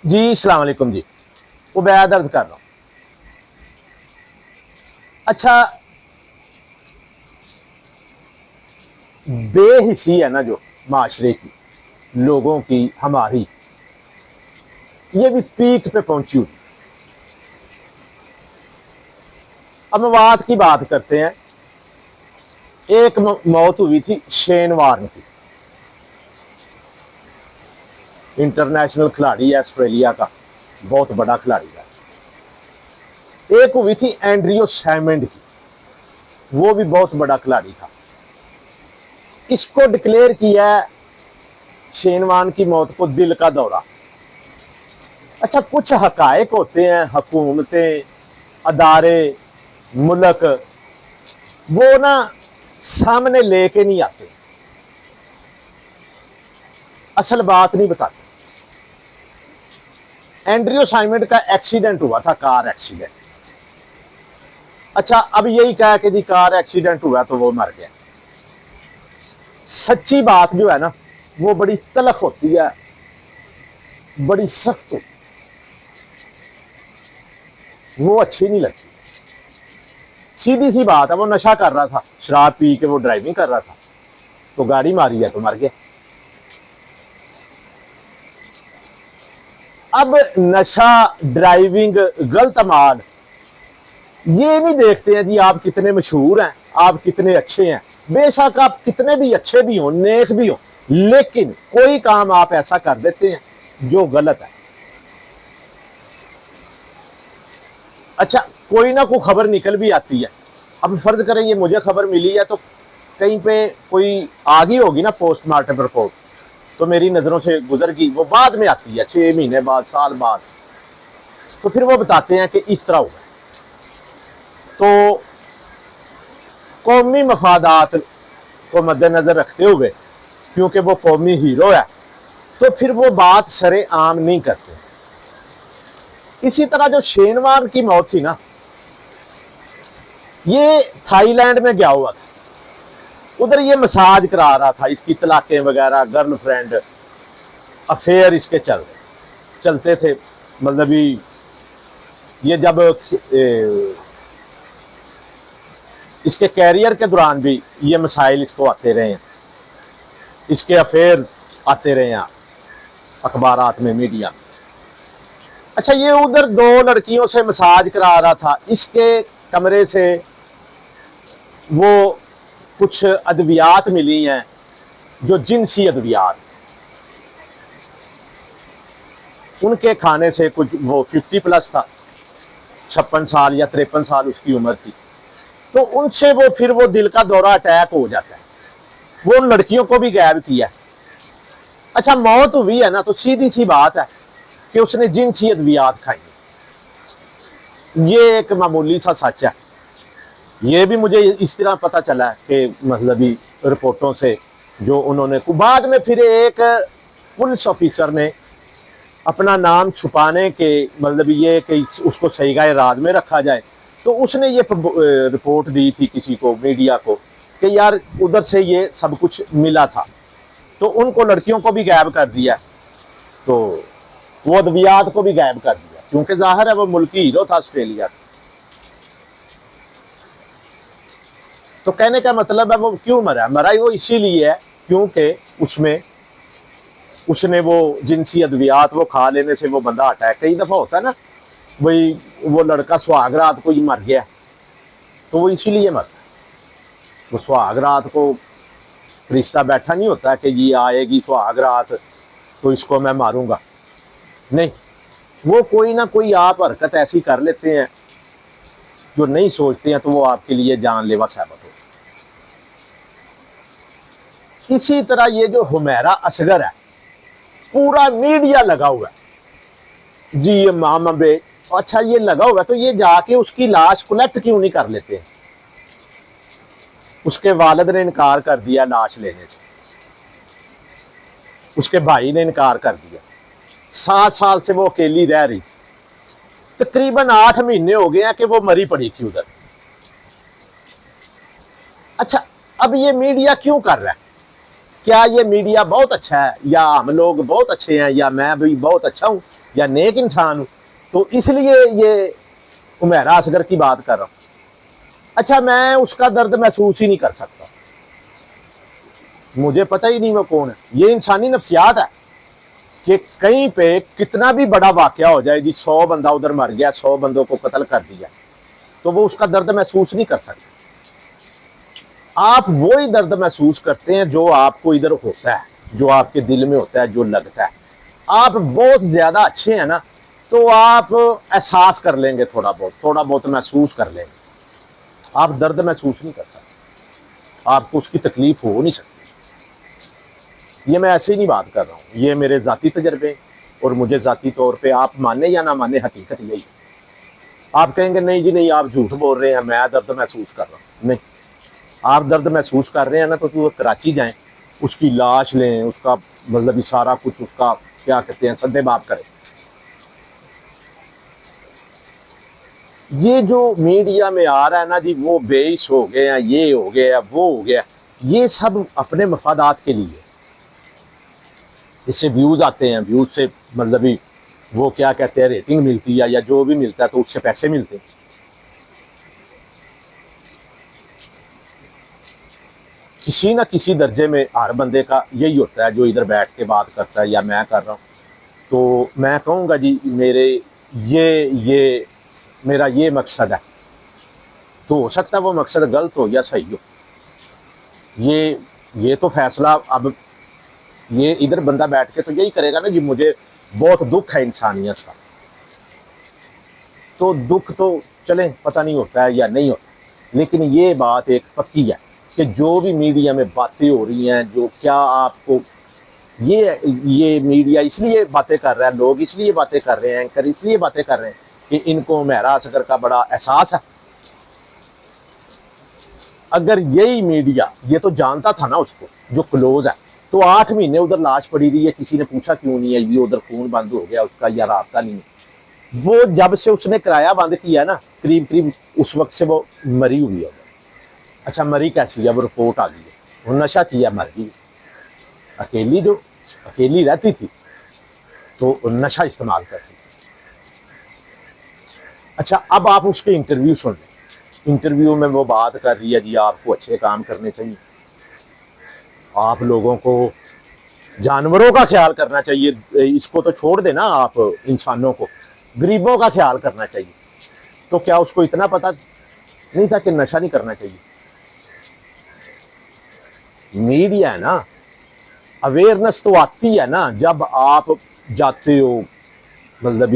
جی السلام علیکم جی، عبید عرض کر رہا ہوں۔ اچھا، بے حسی ہے نا جو معاشرے کی، لوگوں کی، ہماری، یہ بھی پیک پہ پہنچی ہوئی۔ اب مواد کی بات کرتے ہیں۔ ایک موت ہوئی تھی شین وارن کی، انٹرنیشنل کھلاڑی ہے آسٹریلیا کا، بہت بڑا کھلاڑی ہے۔ ایک ہوئی تھی اینڈریو سیمنڈ کی، وہ بھی بہت بڑا کھلاڑی تھا۔ اس کو ڈکلیئر کیا ہے شین وارن کی موت کو دل کا دورہ۔ اچھا، کچھ حقائق ہوتے ہیں، حکومتیں، ادارے، ملک، وہ نا سامنے لے کے نہیں آتے، اصل بات نہیں بتاتے۔ اینڈریو سائمنڈ کا ایکسیڈنٹ ہوا تھا، کار ایکسیڈنٹ۔ اچھا، اب یہی کہا کہ جی کار ایکسیڈنٹ ہوا تو وہ مر گیا۔ سچی بات جو ہے نا وہ بڑی تلخ ہوتی ہے، بڑی سخت ہوتی ہے، وہ اچھی نہیں لگتی۔ سیدھی سی بات ہے، وہ نشہ کر رہا تھا، شراب پی کے وہ ڈرائیونگ کر رہا تھا، تو گاڑی ماری ہے تو مر گیا۔ اب نشہ، ڈرائیونگ، غلط مال، یہ نہیں دیکھتے ہیں جی آپ کتنے مشہور ہیں، آپ کتنے اچھے ہیں۔ بے شک آپ کتنے بھی اچھے بھی ہوں، نیک بھی ہوں، لیکن کوئی کام آپ ایسا کر دیتے ہیں جو غلط ہے۔ اچھا، کوئی نہ کوئی خبر نکل بھی آتی ہے۔ اب فرض کریں یہ مجھے خبر ملی ہے تو کہیں پہ کوئی آگی ہوگی نا پوسٹ مارٹم رپورٹ، تو میری نظروں سے گزر گئی، وہ بعد میں آتی ہے 6 مہینے بعد، سال بعد، تو پھر وہ بتاتے ہیں کہ اس طرح ہوا۔ تو قومی مفادات کو مد نظر رکھتے ہوئے، کیونکہ وہ قومی ہیرو ہے، تو پھر وہ بات سر عام نہیں کرتے۔ اسی طرح جو شین وارن کی موت تھی نا، یہ تھائی لینڈ میں گیا ہوا تھا، ادھر یہ مساج کرا رہا تھا، اس کی طلاقیں وغیرہ، گرل فرینڈ، افیئر اس کے چلتے تھے۔ مطلب یہ جب اس کے کیریئر کے دوران بھی یہ مسائل اس کو آتے رہے ہیں، اس کے افیئر آتے رہے ہیں اخبارات میں، میڈیا میں۔ اچھا، یہ ادھر 2 لڑکیوں سے مساج کرا رہا تھا، اس کے کمرے سے وہ کچھ ادویات ملی ہیں جو جنسی ادویات، ان کے کھانے سے کچھ، وہ 50+ تھا، 56 سال یا 53 سال اس کی عمر تھی، تو ان سے پھر وہ دل کا دورہ، اٹیک ہو جاتا ہے۔ وہ ان لڑکیوں کو بھی غائب کیا۔ اچھا، موت ہوئی ہے نا تو سیدھی سی بات ہے کہ اس نے جنسی ادویات کھائی، یہ ایک معمولی سا سچ ہے۔ یہ بھی مجھے اس طرح پتہ چلا ہے کہ مطلبی رپورٹوں سے، جو انہوں نے بعد میں پھر ایک پولیس آفیسر نے اپنا نام چھپانے کے مطلب یہ کہ اس کو صحیح گاہ رات میں رکھا جائے، تو اس نے یہ رپورٹ دی تھی کسی کو، میڈیا کو، کہ یار ادھر سے یہ سب کچھ ملا تھا، تو ان کو، لڑکیوں کو بھی غائب کر دیا، تو وہ ادویات کو بھی غائب کر دیا، کیونکہ ظاہر ہے وہ ملکی ہیرو تھا آسٹریلیا کا۔ تو کہنے کا مطلب ہے وہ کیوں مرا؟ مرا وہ اسی لیے ہے کیونکہ اس نے وہ جنسی ادویات وہ کھا لینے سے وہ بندہ اٹیک، کئی دفعہ ہوتا ہے نا، وہی وہ لڑکا سہاگ رات کو ہی مر گیا، تو وہ اسی لیے مرتا ہے۔ وہ سہاگ رات کو فرشتہ بیٹھا نہیں ہوتا کہ یہ آئے گی سہاگ رات تو اس کو میں ماروں گا، نہیں، وہ کوئی نہ کوئی آپ حرکت ایسی کر لیتے ہیں جو نہیں سوچتے ہیں، تو وہ آپ کے لیے جان لیوا ثابت ہو۔ اسی طرح یہ جو حمیرہ اصغر ہے، پورا میڈیا لگا ہوا ہے جی، یہ ماما بے، اچھا یہ لگا ہوا ہے تو یہ جا کے اس کی لاش کلیکٹ کیوں نہیں کر لیتے ہیں؟ اس کے والد نے انکار کر دیا لاش لینے سے، اس کے بھائی نے انکار کر دیا، 7 سال سے وہ اکیلی رہ رہی تھی، تقریباً 8 مہینے ہو گئے ہیں کہ وہ مری پڑی تھی ادھر۔ اچھا، اب یہ میڈیا کیوں کر رہا ہے؟ کیا یہ میڈیا بہت اچھا ہے، یا ہم لوگ بہت اچھے ہیں، یا میں بھی بہت اچھا ہوں، یا نیک انسان ہوں، تو اس لیے یہ عمیرہ اصغر کی بات کر رہا ہوں۔ اچھا میں اس کا درد محسوس ہی نہیں کر سکتا، مجھے پتہ ہی نہیں وہ کون ہے۔ یہ انسانی نفسیات ہے کہ کہیں پہ کتنا بھی بڑا واقعہ ہو جائے جی، 100 بندہ ادھر مر گیا، 100 بندوں کو قتل کر دیا، تو وہ اس کا درد محسوس نہیں کر سکتے۔ آپ وہی درد محسوس کرتے ہیں جو آپ کو ادھر ہوتا ہے، جو آپ کے دل میں ہوتا ہے، جو لگتا ہے۔ آپ بہت زیادہ اچھے ہیں نا، تو آپ احساس کر لیں گے، تھوڑا بہت محسوس کر لیں گے۔ آپ درد محسوس نہیں کر سکتے، آپ کو اس کی تکلیف ہو نہیں سکتی۔ یہ میں ایسے ہی نہیں بات کر رہا ہوں، یہ میرے ذاتی تجربے، اور مجھے ذاتی طور پہ آپ مانے یا نہ مانے، حقیقت یہی ہے۔ آپ کہیں گے نہیں جی نہیں، آپ جھوٹ بول رہے ہیں، میں درد محسوس کر رہا ہوں۔ نہیں، آپ درد محسوس کر رہے ہیں نا، تو کراچی جائیں، اس کی لاش لیں، اس کا مطلب سارا کچھ، اس کا کیا کہتے ہیں، سدے باب کریں۔ یہ جو میڈیا میں آ رہا ہے نا جی، وہ بیس ہو گئے ہیں، یہ ہو گیا، وہ ہو گیا، یہ سب اپنے مفادات کے لیے۔ اس سے ویوز آتے ہیں، ویوز سے مطلب وہ کیا کہتے ہیں، ریٹنگ ملتی ہے یا جو بھی ملتا ہے، تو اس سے پیسے ملتے ہیں۔ کسی نہ کسی درجے میں ہر بندے کا یہی ہوتا ہے، جو ادھر بیٹھ کے بات کرتا ہے یا میں کر رہا ہوں، تو میں کہوں گا جی میرا یہ مقصد ہے، تو ہو سکتا ہے وہ مقصد غلط ہو یا صحیح ہو، یہ تو فیصلہ اب یہ ادھر بندہ بیٹھ کے تو یہی کرے گا نا جی، مجھے بہت دکھ ہے انسانیت کا، تو دکھ تو چلیں پتہ نہیں ہوتا ہے یا نہیں ہوتا، لیکن یہ بات ایک پکی ہے کہ جو بھی میڈیا میں باتیں ہو رہی ہیں، جو کیا آپ کو یہ میڈیا اس لیے باتیں کر رہا ہے، لوگ اس لیے باتیں کر رہے ہیں، اینکر اس لیے باتیں کر رہے ہیں کہ ان کو عمیرہ اصغر کا بڑا احساس ہے۔ اگر یہی میڈیا، یہ تو جانتا تھا نا اس کو جو کلوز ہے، تو 8 مہینے ادھر لاش پڑی رہی ہے، کسی نے پوچھا کیوں نہیں ہے، یہ ادھر خون بند ہو گیا اس کا یا رابطہ نہیں ہے۔ وہ جب سے اس نے کرایہ بند کیا نا، قریب اس وقت سے وہ مری ہوئی ہے۔ اچھا مری کیسی ہے؟ وہ رپورٹ آ گئی ہے، وہ نشہ کیا مر گئی، اکیلی رہتی تھی تو نشہ استعمال کرتی تھی۔ اچھا اب آپ اس کے انٹرویو سن لیں، انٹرویو میں وہ بات کر رہی ہے جی آپ کو اچھے کام کرنے چاہیے، آپ لوگوں کو جانوروں کا خیال کرنا چاہیے، اس کو تو چھوڑ دیں نا، آپ انسانوں کو، غریبوں کا خیال کرنا چاہیے۔ تو کیا اس کو اتنا پتہ نہیں تھا کہ نشہ نہیں کرنا چاہیے؟ میڈیا ہے نا، اویئرنس تو آتی ہے نا جب آپ جاتے ہو، مطلب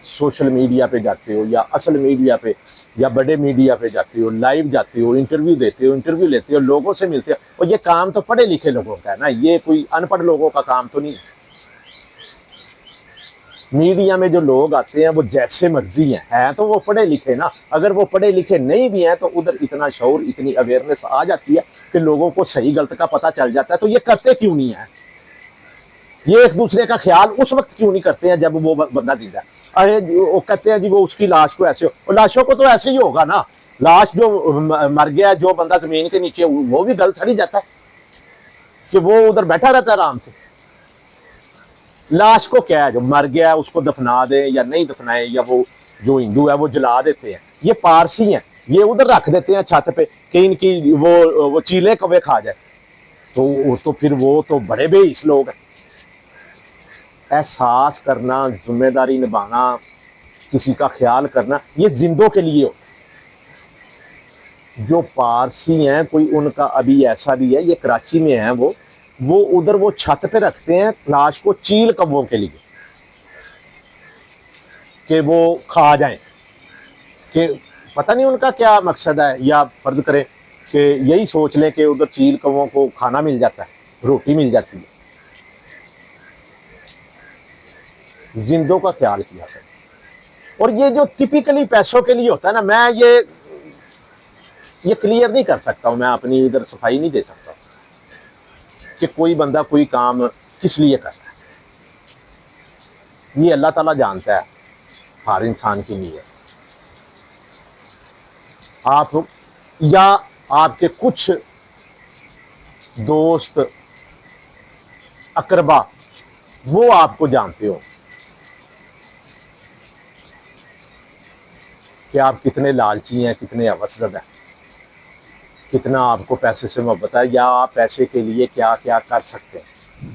سوشل میڈیا پہ جاتے ہو یا اصل میڈیا پہ یا بڑے میڈیا پہ جاتے ہو، لائیو جاتے ہو، انٹرویو دیتے ہو، انٹرویو لیتے ہو، لوگوں سے ملتے ہو، اور یہ کام تو پڑھے لکھے لوگوں کا ہے نا، یہ کوئی ان پڑھ لوگوں کا کام تو نہیں ہے۔ میڈیا میں جو لوگ آتے ہیں وہ جیسے مرضی ہیں تو وہ پڑھے لکھے نا، اگر وہ پڑھے لکھے نہیں بھی ہیں تو ادھر اتنا شعور، اتنی اویئرنس آ جاتی ہے کہ لوگوں کو صحیح غلط کا پتہ چل جاتا ہے، تو یہ کرتے کیوں نہیں ہیں؟ یہ ایک دوسرے کا خیال اس وقت کیوں نہیں کرتے ہیں جب وہ بندہ زندہ ہے؟ وہ کہتے ہیں جی وہ اس کی لاش کو ایسے ہو، لاشوں کو تو ایسے ہی ہوگا نا، لاش جو مر گیا ہے، جو بندہ زمین کے نیچے، وہ بھی گل سڑی جاتا ہے کہ وہ ادھر بیٹھا رہتا ہے آرام سے۔ لاش کو کیا ہے، جو مر گیا ہے اس کو دفنا دیں یا نہیں دفنائیں، یا وہ جو ہندو ہے وہ جلا دیتے ہیں، یہ پارسی ہیں، یہ ادھر رکھ دیتے ہیں چھت پہ کہ ان کی وہ چیلے کوے کھا جائے، تو پھر وہ تو بڑے بے حس لوگ ہیں۔ احساس کرنا، ذمہ داری نبھانا، کسی کا خیال کرنا، یہ زندوں کے لیے ہوتا ہے۔ جو پارسی ہیں، کوئی ان کا ابھی ایسا بھی ہے، یہ کراچی میں ہیں، وہ ادھر وہ چھت پہ رکھتے ہیں لاش کو چیل کبوں کے لیے کہ وہ کھا جائیں، کہ پتہ نہیں ان کا کیا مقصد ہے، یا فرض کریں کہ یہی سوچ لیں کہ ادھر چیل کبوں کو کھانا مل جاتا ہے، روٹی مل جاتی ہے۔ زندوں کا خیال کیا کریں۔ اور یہ جو ٹپیکلی پیسوں کے لیے ہوتا ہے نا، میں یہ کلیئر نہیں کر سکتا ہوں، میں اپنی ادھر صفائی نہیں دے سکتا کہ کوئی بندہ کوئی کام کس لیے کرتا ہے۔ یہ اللہ تعالیٰ جانتا ہے ہر انسان کی نیت۔ آپ یا آپ کے کچھ دوست اقربا وہ آپ کو جانتے ہو، کہ آپ کتنے لالچی ہیں، کتنے ہوس زدہ ہیں، کتنا آپ کو پیسے سے محبت ہے، یا آپ پیسے کے لیے کیا کیا کر سکتے ہیں۔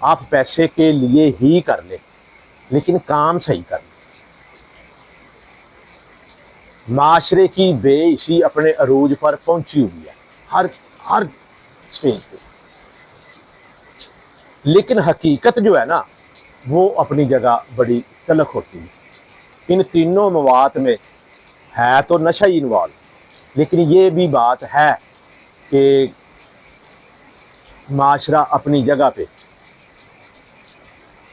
آپ پیسے کے لیے ہی کر لیں، لیکن کام صحیح کر لیں۔ معاشرے کی بے اسی اپنے عروج پر پہنچی ہوئی ہے، ہر سٹیج پہ، لیکن حقیقت جو ہے نا وہ اپنی جگہ بڑی تلخ ہوتی ہے۔ ان تینوں مواد میں ہے تو نشہ ہی انوالو، لیکن یہ بھی بات ہے کہ معاشرہ اپنی جگہ پہ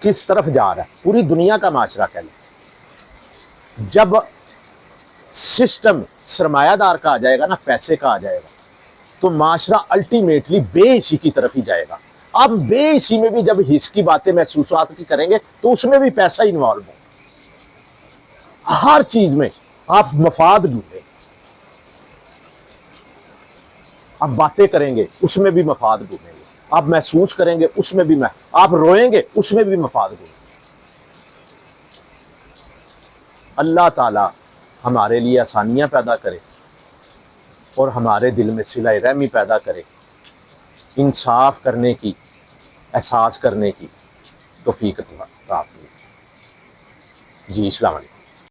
کس طرف جا رہا ہے، پوری دنیا کا معاشرہ کہہ لیں۔ جب سسٹم سرمایہ دار کا آ جائے گا نا، پیسے کا آ جائے گا، تو معاشرہ الٹیمیٹلی بے حسی کی طرف ہی جائے گا۔ اب بے حسی میں بھی جب حس کی باتیں محسوسات کی کریں گے تو اس میں بھی پیسہ انوالو ہو، ہر چیز میں آپ مفاد ڈھونڈیں۔ آپ باتیں کریں گے اس میں بھی مفاد ڈھونڈیں گے، آپ محسوس کریں گے اس میں بھی، آپ روئیں گے اس میں بھی مفاد ڈھونڈیں گے۔ اللہ تعالی ہمارے لیے آسانیاں پیدا کرے اور ہمارے دل میں صلہ رحمی پیدا کرے، انصاف کرنے کی، احساس کرنے کی توفیق عطا فرمائے۔ جی، السلام علیکم۔